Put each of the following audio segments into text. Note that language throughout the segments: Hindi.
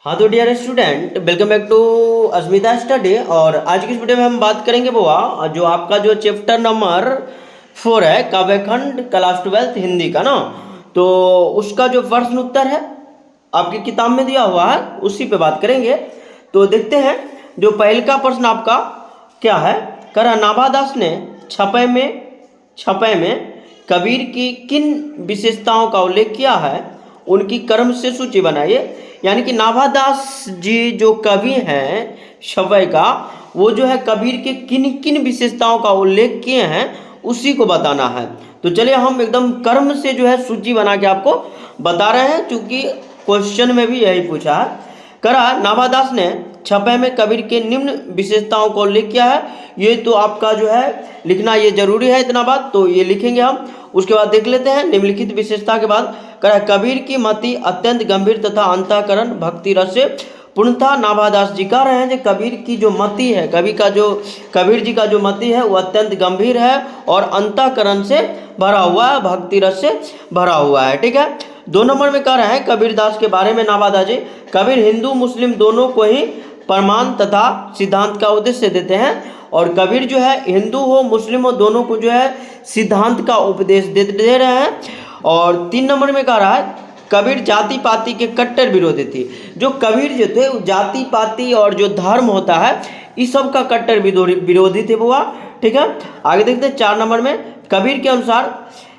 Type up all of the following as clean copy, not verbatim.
हाँ तो dear student, welcome back to Asmita study. और आज की इस वीडियो में हम बात करेंगे बुआ जो आपका जो चैप्टर नंबर 4 है काव्यखंड क्लास 12 हिंदी का ना। तो उसका जो प्रश्न उत्तर है आपकी किताब में दिया हुआ है उसी पे बात करेंगे। तो देखते हैं जो पहले का प्रश्न आपका क्या है। करा नाभादास ने छपे में कबीर की किन विशेषताओं का उल्लेख किया है, उनकी कर्म से सूची बनाइए। यानी कि नाभादास जी जो कवि हैं छपे का, वो जो है कबीर के किन किन विशेषताओं का उल्लेख किए हैं उसी को बताना है। तो चलिए हम एकदम कर्म से जो है सूची बना के आपको बता रहे हैं, क्योंकि क्वेश्चन में भी यही पूछा है। करा नाभादास ने छपे में कबीर के निम्न विशेषताओं का उल्लेख किया है। ये तो आपका जो है लिखना ये जरूरी है, इतना बात तो ये लिखेंगे हम। उसके बाद देख लेते हैं निम्नलिखित विशेषता के बाद करा कबीर की मति अत्यंत गंभीर तथा अंतःकरण भक्ति रस से पूर्णतः। नाभादास जी कह रहे हैं कि कबीर की जो मति है, कबीर जी का जो मति है वो अत्यंत गंभीर है और अंतःकरण से भरा हुआ है, भक्ति रस से भरा हुआ है। ठीक है। 2 नंबर में कह रहे हैं कबीर दास के बारे में नाभादास जी, कबीर हिंदू मुस्लिम दोनों को ही प्रमाण तथा सिद्धांत का उद्देश्य देते हैं। और कबीर जो है हिंदू हो मुस्लिम हो दोनों को जो है सिद्धांत का उपदेश दे रहे हैं। और 3 नंबर में कह रहा है कबीर जाति पाति के कट्टर विरोधी थी। जो कबीर जो थे वो जाति पाति और जो धर्म होता है इस सब का कट्टर विरोधी थे बुआ। ठीक है। आगे देखते हैं 4 नंबर में कबीर के अनुसार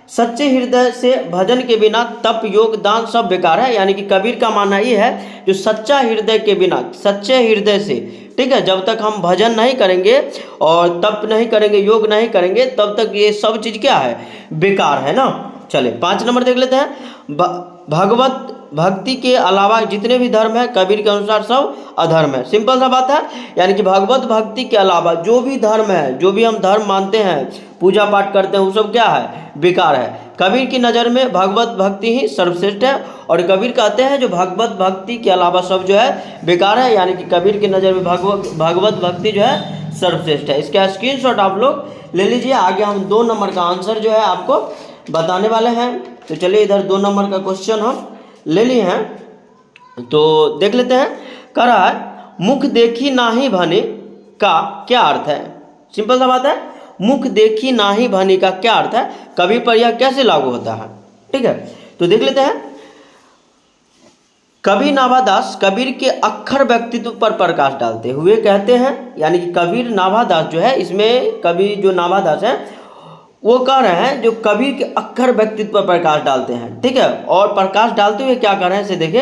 सच्चे हृदय से भजन के बिना तप योग दान सब बेकार है। यानी कि कबीर का मानना ये है जो सच्चा हृदय के बिना, सच्चे हृदय से, ठीक है, जब तक हम भजन नहीं करेंगे और तप नहीं करेंगे योग नहीं करेंगे तब तक ये सब चीज़ क्या है, बेकार है ना। चले 5 नंबर देख लेते हैं। भगवत भक्ति के अलावा जितने भी धर्म है कबीर के अनुसार सब अधर्म है। सिंपल सा बात है। यानी कि भगवत भक्ति के अलावा जो भी धर्म है, जो भी हम धर्म मानते हैं, पूजा पाठ करते हैं, वो सब क्या है, बेकार है। कबीर की नज़र में भगवत भक्ति ही सर्वश्रेष्ठ है। और कबीर कहते हैं जो भगवत भक्ति के अलावा सब जो है बेकार है। यानी कि कबीर की नज़र में भगवत भक्ति जो है सर्वश्रेष्ठ है। इसका स्क्रीनशॉट आप लोग ले लीजिए। आगे हम 2 नंबर का आंसर जो है आपको बताने वाले हैं। तो चलिए इधर 2 नंबर का क्वेश्चन हम ले लिए हैं, तो देख लेते हैं। कह रहा है मुख देखी नाही भनी का क्या अर्थ है। सिंपल सा बात है, मुख देखी नाही भनी का क्या अर्थ है, कबीर पर यह कैसे लागू होता है। ठीक है। तो देख लेते हैं। कबीर नाभादास कबीर के अक्षर व्यक्तित्व पर प्रकाश डालते हुए कहते हैं, यानी कि कबीर नाभादास जो है, इसमें कबीर जो नाभादास है वो कह रहे हैं जो कबीर के अक्षर व्यक्तित्व पर प्रकाश डालते हैं। ठीक है। और प्रकाश डालते हुए क्या कर रहे हैं इसे देखिए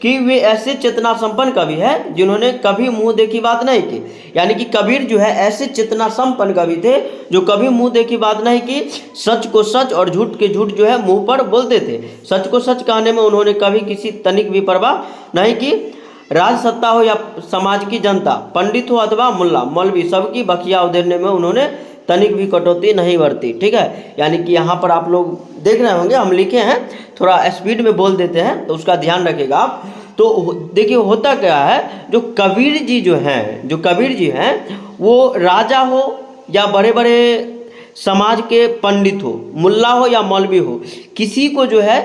कि वे ऐसे चेतना संपन्न कवि है जिन्होंने कभी मुंह देखी बात नहीं की। यानी कि कबीर जो है ऐसे चेतना संपन्न कवि थे जो कभी मुंह देखी बात नहीं की, सच को सच और झूठ के झूठ जो है मुंह पर बोलते थे। सच को सच कहने में उन्होंने कभी किसी तनिक भी परवाह नहीं की। राज सत्ता हो या समाज की जनता, पंडित हो अथवा मुल्ला मौलवी, सबकी बखिया उधेड़ने में उन्होंने तनिक भी कटौती नहीं बरती। ठीक है। यानी कि यहाँ पर आप लोग देख रहे होंगे हम लिखे हैं, थोड़ा स्पीड में बोल देते हैं तो उसका ध्यान रखिएगा आप। तो देखिए होता क्या है, जो कबीर जी हैं वो राजा हो या बड़े बड़े समाज के पंडित हो, मुल्ला हो या मौलवी हो, किसी को जो है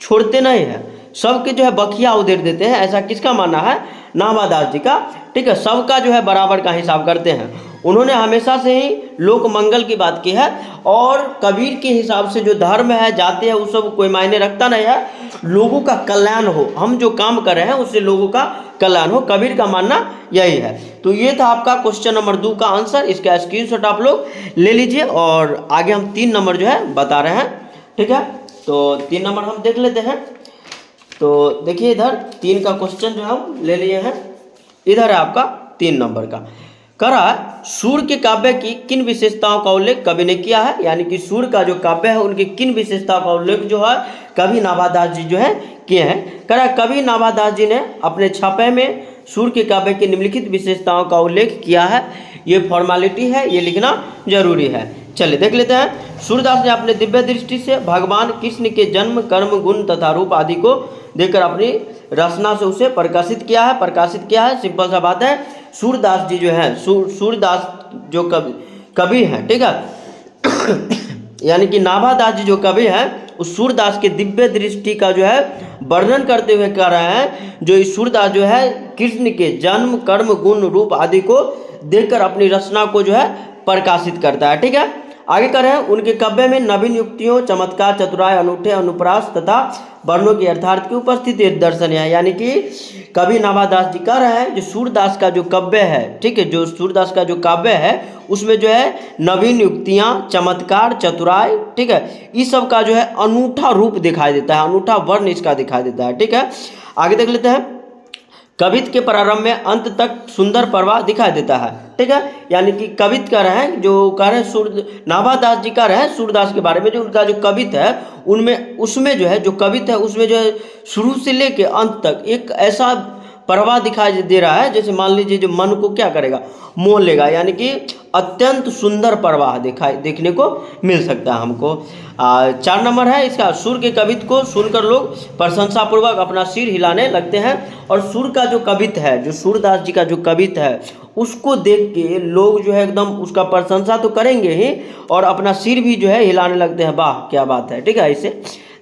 छोड़ते नहीं है, सबके जो है बखिया उधेड़ देते हैं। ऐसा किसका मानना है, नाभादास जी का। ठीक है। सबका जो है बराबर का हिसाब करते हैं। उन्होंने हमेशा से ही लोक मंगल की बात की है। और कबीर के हिसाब से जो धर्म है जाति है वो सब कोई मायने रखता नहीं है, लोगों का कल्याण हो, हम जो काम कर रहे हैं उससे लोगों का कल्याण हो, कबीर का मानना यही है। तो ये था आपका क्वेश्चन नंबर 2 का आंसर। इसका स्क्रीनशॉट आप लोग ले लीजिए। और आगे हम 3 नंबर जो है बता रहे हैं। ठीक है। तो 3 नंबर हम देख लेते हैं। तो देखिए इधर 3 का क्वेश्चन जो हम ले लिए हैं, इधर है आपका 3 नंबर का। करा सूर के काव्य की किन विशेषताओं का उल्लेख कवि ने किया है। यानी कि सूर का जो काव्य है उनकी किन विशेषताओं का उल्लेख जो है कवि नाभादास जी जो है किए हैं। करा कवि नाभादास जी ने अपने छापे में सूर के काव्य की निम्नलिखित विशेषताओं का उल्लेख किया है। ये फॉर्मेलिटी है, ये लिखना जरूरी है। चलिए देख लेते हैं। सूरदास ने अपने दिव्य दृष्टि से भगवान कृष्ण के जन्म कर्म गुण तथा रूप आदि को देखकर अपनी रचना से उसे प्रकाशित किया है। सिंपल सा बात है। सूरदास जी जो है सूरदास जो कवि हैं, ठीक है यानी कि नाभादास जी जो कवि हैं उस सूरदास के दिव्य दृष्टि का जो है वर्णन करते हुए कह रहे हैं, जो इस सूरदास जो है कृष्ण के जन्म, कर्म, गुण, रूप आदि को देखकर अपनी रचना को जो है प्रकाशित करता है। ठीक है, आगे कर रहे हैं, उनके काव्य में नवीन युक्तियों, चमत्कार, चतुराई, अनूठे अनुप्रास तथा वर्णों की अर्थार्थ की उपस्थिति दर्शनीय है। यानी कि कवि नाभादास जी कह रहे हैं जो सूरदास का जो काव्य है, ठीक है, जो सूरदास का जो काव्य है उसमें जो है नवीन युक्तियाँ, चमत्कार, चतुराई, ठीक है, इस सब का जो है अनूठा रूप दिखाई देता है, अनूठा वर्ण इसका दिखाई देता है। ठीक है, आगे देख लेते हैं, कवित्व के प्रारंभ में अंत तक सुंदर प्रवाह दिखाई देता है। ठीक है, यानी कि कवित्व कह रहे हैं, जो कह रहे हैं नाभादास जी कह रहे हैं सूरदास के बारे में, जो उनका जो कवित्व है उनमें, उसमें जो है जो कवित्व है उसमें जो है शुरू से लेके अंत तक एक ऐसा प्रवाह दिखाई दे रहा है जैसे मान लीजिए जो मन को क्या करेगा, मोह लेगा, यानी कि अत्यंत सुंदर प्रवाह देखने को मिल सकता है हमको। 4 नंबर है इसका, सुर के कवित्व को सुनकर लोग प्रशंसापूर्वक अपना सिर हिलाने लगते हैं। और सुर का जो कवित्व है, जो सूरदास जी का जो कवित्व है उसको देख के लोग जो है एकदम उसका प्रशंसा तो करेंगे ही और अपना सिर भी जो है हिलाने लगते हैं, वाह क्या बात है। ठीक है, ऐसे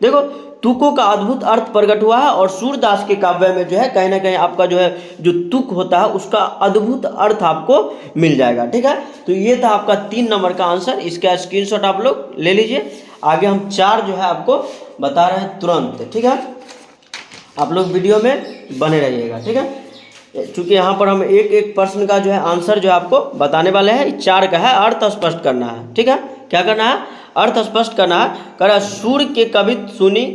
देखो तुकों का अद्भुत अर्थ प्रकट हुआ है और सूरदास के काव्य में जो है कहीं ना कहीं आपका जो है जो तुक होता है उसका अद्भुत अर्थ आपको मिल जाएगा। ठीक है, तो ये था आपका 3 नंबर का आंसर, इसका स्क्रीनशॉट आप लोग ले लीजिए। आगे हम 4 जो है आपको बता रहे हैं तुरंत। ठीक है, आप लोग वीडियो में बने रहिएगा। ठीक है, चूँकि यहाँ पर हम एक एक प्रश्न का जो है आंसर जो है आपको बताने वाले हैं। 4 का है, अर्थ स्पष्ट करना है। ठीक है, क्या करना है, अर्थ स्पष्ट करना है। कह सूर के कवित्व सुनी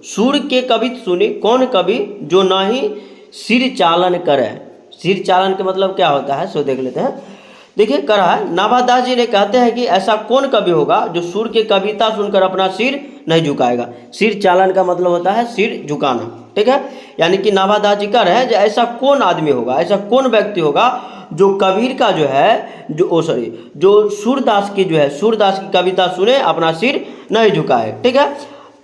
सूर के कवित्व सुनी कौन कवि जो ना ही सिर चालन करे। सिर चालन के मतलब क्या होता है सो देख लेते हैं। देखिए कह रहा है, नाभादास जी ने कहते हैं कि ऐसा कौन कवि होगा जो सूर के कविता सुनकर अपना सिर नहीं झुकाएगा। सिर चालन का मतलब होता है सिर झुकाना। ठीक है, यानी कि नाभादास जी कह रहे हैं जो ऐसा कौन आदमी होगा, ऐसा कौन व्यक्ति होगा जो कबीर का जो है जो सूरदास की जो है सूरदास की कविता सुने अपना सिर नहीं झुकाए। ठीक है,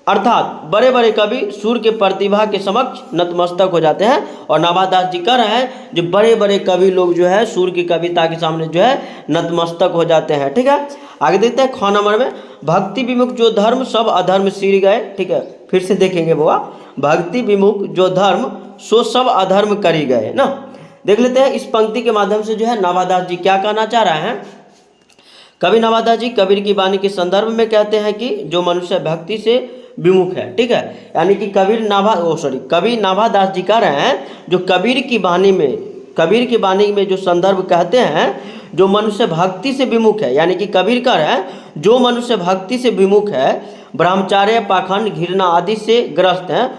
अर्थात बड़े बड़े कवि सूर के प्रतिभा के समक्ष नतमस्तक हो जाते हैं। और नाभादास जी कह रहे हैं जो बड़े बड़े कवि लोग जो है सूर की कविता के सामने जो है नतमस्तक हो जाते हैं। ठीक है, आगे देखते हैं 6 नंबर में, भक्ति विमुख जो धर्म सब अधर्म सिर गए। ठीक है, फिर से देखेंगे बुआ, भक्ति विमुख जो धर्म सो सब अधर्म करी गए ना। देख लेते हैं इस पंक्ति के माध्यम से जो है नाभादास जी क्या कहना चाह रहे हैं। कवि नाभादास जी कबीर की वाणी के संदर्भ में कहते हैं कि जो मनुष्य भक्ति से विमुख है। ठीक है, यानी कि कवि नाभादास जी कह रहे हैं जो कबीर की वाणी में जो संदर्भ कहते हैं जो मनुष्य भक्ति से विमुख है, यानी कि कबीर कह रहे हैं जो मनुष्य भक्ति से विमुख है, ब्रह्मचार्य, पाखंड, घृणा आदि से ग्रस्त हैं,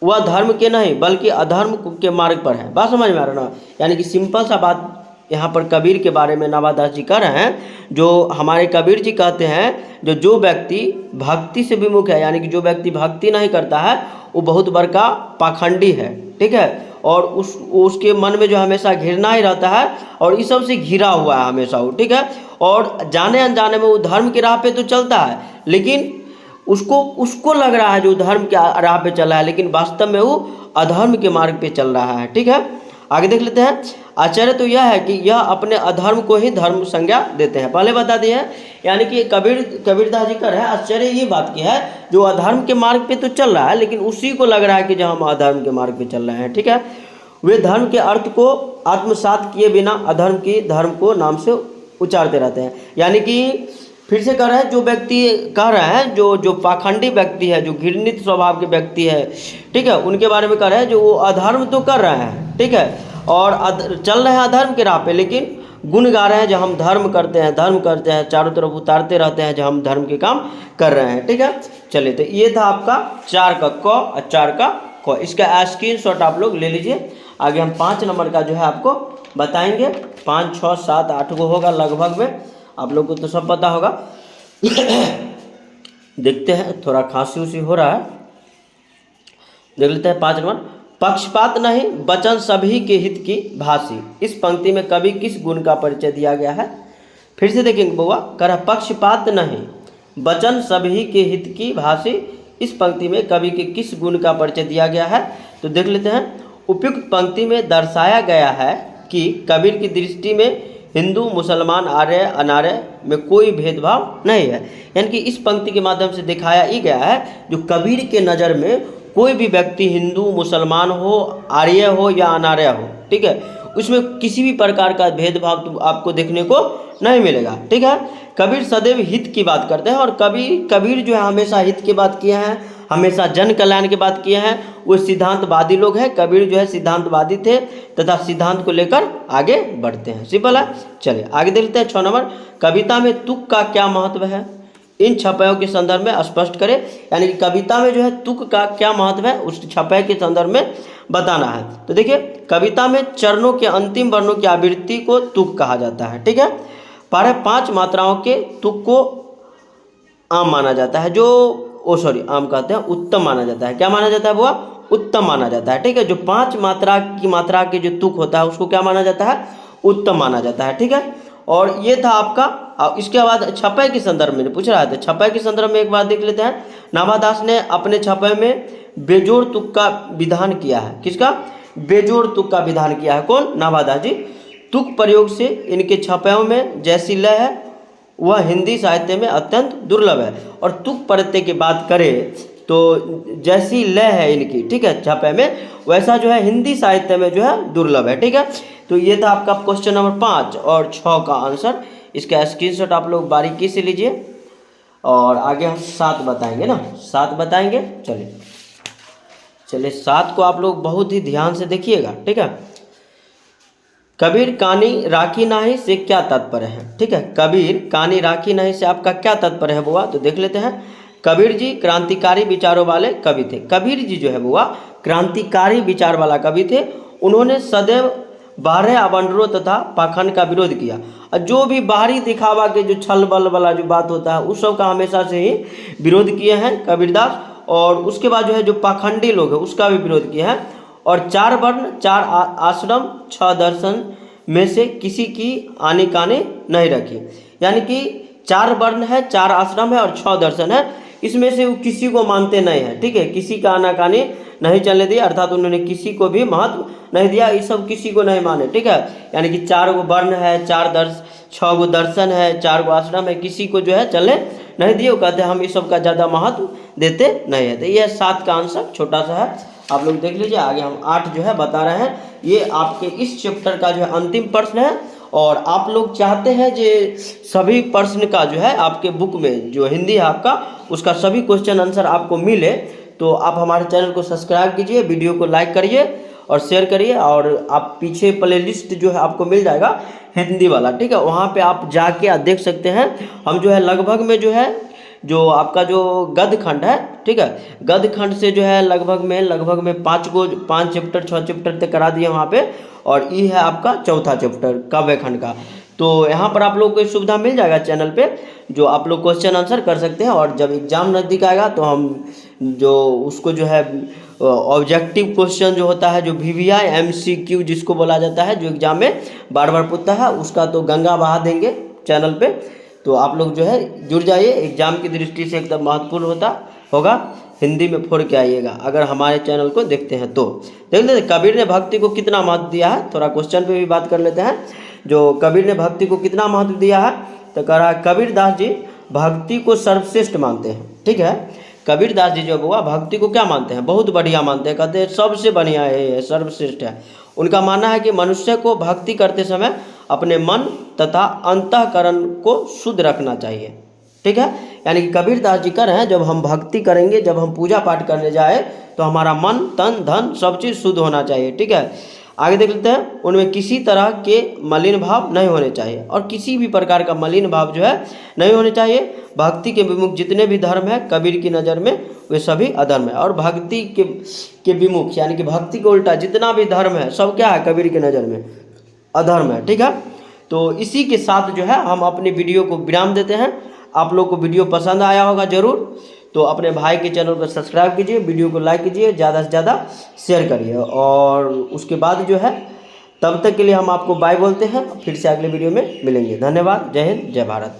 वह धर्म के नहीं बल्कि अधर्म के मार्ग पर है। बात समझ में आ रहा ना, यानी कि सिंपल सा बात यहाँ पर कबीर के बारे में नाभादास जी कह रहे हैं। जो हमारे कबीर जी कहते हैं जो व्यक्ति भक्ति से विमुख है, यानी कि जो व्यक्ति भक्ति नहीं करता है वो बहुत बड़का पाखंडी है। ठीक है, और उसके मन में जो हमेशा घृणा ही रहता है और इस सब से घिरा हुआ है हमेशा वो। ठीक है, और जाने अनजाने में वो धर्म की राह पे तो चलता है, लेकिन उसको लग रहा है जो धर्म के राह पे चल रहा है, लेकिन वास्तव में वो अधर्म के मार्ग पे चल रहा है। ठीक है, आगे देख लेते हैं। आश्चर्य तो यह है कि यह अपने अधर्म को ही धर्म संज्ञा देते हैं, पहले बता दिए हैं। यानी कि कबीरदास जी कर है, आश्चर्य ये बात की है जो अधर्म के मार्ग पे तो चल रहा है, लेकिन उसी को लग रहा है कि जो हम अधर्म के मार्ग पे चल रहे हैं। ठीक है, वे धर्म के अर्थ को आत्मसात किए बिना अधर्म की धर्म को नाम से उच्चारते रहते हैं। यानी कि फिर से कह रहे हैं जो व्यक्ति कह रहे हैं जो पाखंडी व्यक्ति है, जो घृणित स्वभाव के व्यक्ति है, ठीक है, उनके बारे में कह रहे हैं जो वो अधर्म तो कर रहे हैं। ठीक है, और चल रहे हैं अधर्म के राह पे, लेकिन गुण गा रहे हैं जो हम धर्म करते हैं, चारों तरफ उतारते रहते हैं जो हम धर्म के काम कर रहे हैं। ठीक है, चलिए तो ये था आपका 4 का क और 4 का ख। इसका स्क्रीनशॉट आप लोग ले लीजिए। आगे हम 5 नंबर का जो है आपको बताएंगे। 5, 6, 7, 8 को होगा लगभग में, आप लोग को तो सब पता होगा। देखते हैं, थोड़ा खांसी उसी हो रहा है, देख लेते हैं 5 नंबर। पक्षपात नहीं वचन सभी के हित की भाषी। इस पंक्ति में कवि किस गुण का परिचय दिया गया है? फिर से देखेंगे बउआ, कह रहा पक्षपात नहीं वचन सभी के हित की भाषी। इस पंक्ति में कवि के किस गुण का परिचय दिया गया है? तो देख लेते हैं। उपयुक्त पंक्ति में दर्शाया गया है कि कबीर की दृष्टि में हिंदू मुसलमान आर्य अनार्य में कोई भेदभाव नहीं है। यानी कि इस पंक्ति के माध्यम से दिखाया ही गया है जो कबीर के नज़र में कोई भी व्यक्ति हिंदू मुसलमान हो, आर्य हो या अनार्य हो, ठीक है, उसमें किसी भी प्रकार का भेदभाव तो आपको देखने को नहीं मिलेगा। ठीक है, कबीर सदैव हित की बात करते हैं और कबीर जो है हमेशा हित की बात किए हैं, हमेशा जन कल्याण की बात किए हैं। वो सिद्धांतवादी लोग हैं, कबीर जो है सिद्धांतवादी थे तथा सिद्धांत को लेकर आगे बढ़ते हैं। सिंपल है। चलिए आगे देखते हैं 6 नंबर, कविता में तुक का क्या महत्व है, इन छपायों के संदर्भ में स्पष्ट करें। यानी कि कविता में जो है तुक का क्या महत्व है उस छपाई के संदर्भ में बताना है। तो देखिए, कविता में चरणों के अंतिम वर्णों की आवृत्ति को तुक कहा जाता है। ठीक है, 5 मात्राओं के तुक को आम माना जाता है, आम कहते हैं, उत्तम माना जाता है। क्या माना जाता है वह? उत्तम माना जाता है। ठीक है, जो 5 मात्रा के जो तुक होता है उसको क्या माना जाता है? उत्तम माना जाता है। ठीक है, और ये था आपका। इसके बाद छपाई के संदर्भ में पूछ रहा था, छपाई के संदर्भ में एक बार देख लेते हैं। नाभादास ने अपने छपाई में बेजोड़ तुक का विधान किया है। किसका? बेजोड़ तुक का विधान किया है। कौन? नाभादास जी। तुक प्रयोग से इनके छपायों में जैसी लय है वह हिंदी साहित्य में अत्यंत दुर्लभ है। और तुक प्रत्यय की बात करें तो जैसी लय है इनकी, ठीक है, छपाई में, वैसा जो है हिंदी साहित्य में जो है दुर्लभ है। ठीक है, तो ये था आपका क्वेश्चन नंबर 5 और 6 का आंसर। इसका स्क्रीनशॉट आप लोग बारीकी से लीजिए और आगे हम 7 बताएंगे ना, 7 बताएंगे। चलिए 7 को आप लोग बहुत ही ध्यान से देखिएगा। ठीक है, कबीर कानी राखी नाही से क्या तात्पर्य है? ठीक है, कबीर कानी राखी नाही से आपका क्या तात्पर्य है बुआ? तो देख लेते हैं। कबीर जी क्रांतिकारी विचारों वाले कवि थे। कबीर जी जो है बुआ क्रांतिकारी विचार वाला कवि थे। उन्होंने सदैव बाहरी अवंडरों तथा पाखंड का विरोध किया। और जो भी बाहरी दिखावा के जो छल बल वाला जो बात होता है उस सब का हमेशा से ही विरोध किए हैं कबीरदास। और उसके बाद जो है जो पाखंडी लोग हैं उसका भी विरोध किए हैं। और 4 वर्ण 4 आश्रम 6 दर्शन में से किसी की आने काने नहीं रखी। यानी कि 4 वर्ण है, 4 आश्रम है और 6 दर्शन है, इसमें से वो किसी को मानते नहीं है। ठीक है, किसी का आनाकानी नहीं चलने दिया, अर्थात उन्होंने किसी को भी महत्व नहीं दिया। ये सब किसी को नहीं माने। ठीक है, यानी कि 4 गो वर्ण है, 6 गो दर्शन है, 4 गो आश्रम है, किसी को जो है चलने नहीं दिए। वो कहते हैं हम इस सब का ज़्यादा महत्व देते नहीं है। तो ये 7 का आंसर छोटा सा है, आप लोग देख लीजिए। आगे हम 8 जो है बता रहे हैं। ये आपके इस चैप्टर का जो है अंतिम प्रश्न है। और आप लोग चाहते हैं जो सभी प्रश्न का जो है आपके बुक में जो हिंदी है आपका उसका सभी क्वेश्चन आंसर आपको मिले, तो आप हमारे चैनल को सब्सक्राइब कीजिए, वीडियो को लाइक करिए और शेयर करिए। और आप पीछे प्लेलिस्ट जो है आपको मिल जाएगा हिंदी वाला। ठीक है, वहाँ पे आप जाके देख सकते हैं। हम जो है लगभग में जो है जो आपका जो गद्य खंड है, ठीक है, गद्य खंड से जो है लगभग में 5 चैप्टर 6 चैप्टर तक करा दिए वहाँ पे। और ये है आपका चौथा चैप्टर काव्य खंड का। तो यहाँ पर आप लोगों को सुविधा मिल जाएगा चैनल पे, जो आप लोग क्वेश्चन आंसर कर सकते हैं। और जब एग्ज़ाम नज़दीक आएगा तो हम जो उसको जो है ऑब्जेक्टिव क्वेश्चन जो होता है, जो VVI MCQ जिसको बोला जाता है, जो एग्ज़ाम में बार बार पूछता है, उसका तो गंगा बहा देंगे चैनल पे। तो आप लोग जो है जुड़ जाइए, एग्ज़ाम की दृष्टि से एकदम महत्वपूर्ण होगा। हिंदी में फोड़ के आइएगा अगर हमारे चैनल को देखते हैं तो। देख लेते कबीर ने भक्ति को कितना महत्व दिया है, थोड़ा क्वेश्चन पे भी बात कर लेते हैं। जो कबीर ने भक्ति को कितना महत्व दिया है, तो कह रहा है कबीरदास जी भक्ति को सर्वश्रेष्ठ मानते हैं। ठीक है, कबीरदास जी जो हुआ भक्ति को क्या मानते हैं? बहुत बढ़िया मानते हैं, कहते हैं सबसे बढ़िया है, सर्वश्रेष्ठ है। उनका मानना है कि मनुष्य को भक्ति करते समय अपने मन तथा अंतःकरण को शुद्ध रखना चाहिए। ठीक है, यानी कि कबीरदास जी कह रहे हैं जब हम भक्ति करेंगे, जब हम पूजा पाठ करने जाए तो हमारा मन तन धन सब चीज़ शुद्ध होना चाहिए। ठीक है, आगे देख लेते हैं। उनमें किसी तरह के मलिन भाव नहीं होने चाहिए, और किसी भी प्रकार का मलिन भाव जो है नहीं होने चाहिए। भक्ति के विमुख जितने भी धर्म है कबीर की नज़र में वे सभी अधर्म है। और भक्ति के विमुख यानी कि भक्ति के उल्टा जितना भी धर्म है सब क्या है? कबीर की नज़र में अधर्म है। ठीक है, तो इसी के साथ जो है हम अपने वीडियो को विराम देते हैं। आप लोग को वीडियो पसंद आया होगा ज़रूर, तो अपने भाई के चैनल को सब्सक्राइब कीजिए, वीडियो को लाइक कीजिए, ज़्यादा से ज़्यादा शेयर करिए। और उसके बाद जो है तब तक के लिए हम आपको बाय बोलते हैं, फिर से अगले वीडियो में मिलेंगे। धन्यवाद, जय हिंद, जय भारत।